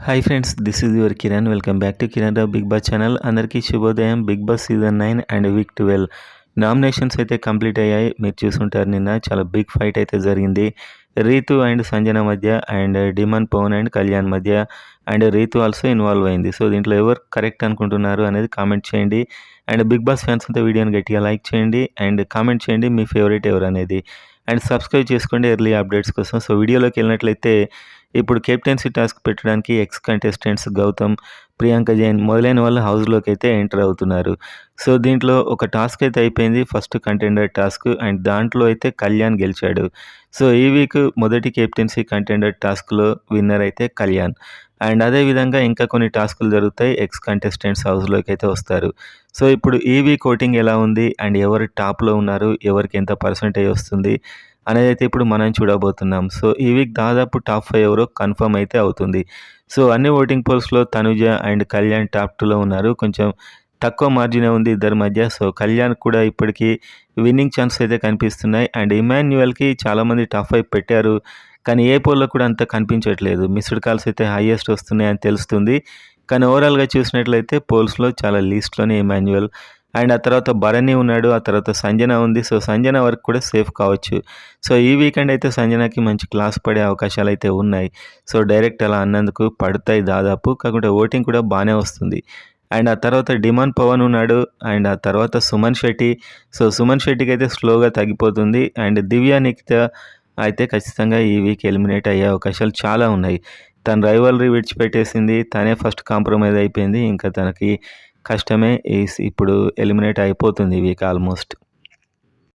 Hi friends, this is your Kiran. Welcome back to Kiran Rao Bigg Boss channel. అందరికీ శుభోదయం. Bigg Boss season 9 and week 12 nominations అయితే complete అయ్యాయి. మీరు చూసుంటారు, నిన్న చాలా బిగ్ ఫైట్ అయితే జరిగింది రీతు అండ్ సంజన మధ్య, and demand Pavan and Kalyan మధ్య, అండ్ రీతు ఆల్సో ఇన్వాల్వ్ అయింది. సో దీంట్లో ఎవరు కరెక్ట్ అనుకుంటున్నారు అనేది కామెంట్ చేయండి. అండ్ బిగ్ బాస్ ఫ్యాన్స్ అంతా వీడియోని గట్టిగా లైక్ చేయండి అండ్ కామెంట్ చేయండి మీ ఫేవరెట్ ఎవరు అనేది, అండ్ సబ్స్క్రైబ్ చేసుకోండి ఎర్లీ అప్డేట్స్ కోసం. సో వీడియోలోకి వెళ్ళినట్లయితే, ఇప్పుడు కెప్టెన్సీ టాస్క్ పెట్టడానికి ఎక్స్ కంటెస్టెంట్స్ గౌతమ్, ప్రియాంక జైన్ మొదలైన వాళ్ళు హౌస్లోకి అయితే ఎంటర్ అవుతున్నారు. సో దీంట్లో ఒక టాస్క్ అయితే అయిపోయింది, ఫస్ట్ కంటెండర్ టాస్క్, అండ్ దాంట్లో అయితే కళ్యాణ్ గెలిచాడు. సో ఈ వీక్ మొదటి కెప్టెన్సీ కంటెండర్ టాస్క్లో విన్నర్ అయితే కళ్యాణ్. అండ్ అదేవిధంగా ఇంకా కొన్ని టాస్కులు జరుగుతాయి, ఎక్స్ కంటెస్టెంట్స్ హౌస్లోకి అయితే వస్తారు. సో ఇప్పుడు ఈ వీక్ ఓటింగ్ ఎలా ఉంది అండ్ ఎవరు టాప్లో ఉన్నారు, ఎవరికి ఎంత పర్సంటేజ్ వస్తుంది అనేది అయితే ఇప్పుడు మనం చూడబోతున్నాం. సో ఈ వీక్ దాదాపు టాప్ 5 ఎవరో కన్ఫర్మ్ అయితే అవుతుంది. సో అన్ని ఓటింగ్ పోల్స్లో తనుజ అండ్ కళ్యాణ్ టాప్ 2లో ఉన్నారు. కొంచెం తక్కువ మార్జినే ఉంది ఇద్దరి మధ్య. సో కళ్యాణ్ కూడా ఇప్పటికీ విన్నింగ్ ఛాన్స్ అయితే కనిపిస్తున్నాయి. అండ్ ఇమాన్యుయల్కి చాలామంది టాప్ 5 పెట్టారు, కానీ ఏ పోల్లో కూడా అంత కనిపించట్లేదు. మిస్డ్ కాల్స్ అయితే హైయెస్ట్ వస్తున్నాయని తెలుస్తుంది, కానీ ఓవరాల్గా చూసినట్లయితే పోల్స్లో చాలా లీస్ట్లోనే ఇమాన్యుయల్. అండ్ ఆ తర్వాత భరణి ఉన్నాడు, ఆ తర్వాత సంజన ఉంది. సో సంజన వరకు కూడా సేఫ్ కావచ్చు. సో ఈ వీకెండ్ అయితే సంజనకి మంచి క్లాస్ పడే అవకాశాలు అయితే ఉన్నాయి. సో డైరెక్ట్ అలా అన్నందుకు పడతాయి దాదాపు, కాకుంటే ఓటింగ్ కూడా బాగానే వస్తుంది. అండ్ ఆ తర్వాత డిమాండ్ పవన్ ఉన్నాడు, అండ్ ఆ తర్వాత సుమన్ శెట్టి. సో సుమన్ శెట్టికి అయితే స్లోగా తగ్గిపోతుంది. అండ్ దివ్య నిఖిత అయితే ఖచ్చితంగా ఈ వీక్ ఎలిమినేట్ అయ్యే అవకాశాలు చాలా ఉన్నాయి. తన రైవల్రీ విడిచిపెట్టేసింది, తనే ఫస్ట్ కాంప్రమైజ్ అయిపోయింది. ఇంకా తనకి కష్టమే, ఇప్పుడు ఎలిమినేట్ అయిపోతుంది ఈ వీక్ ఆల్మోస్ట్.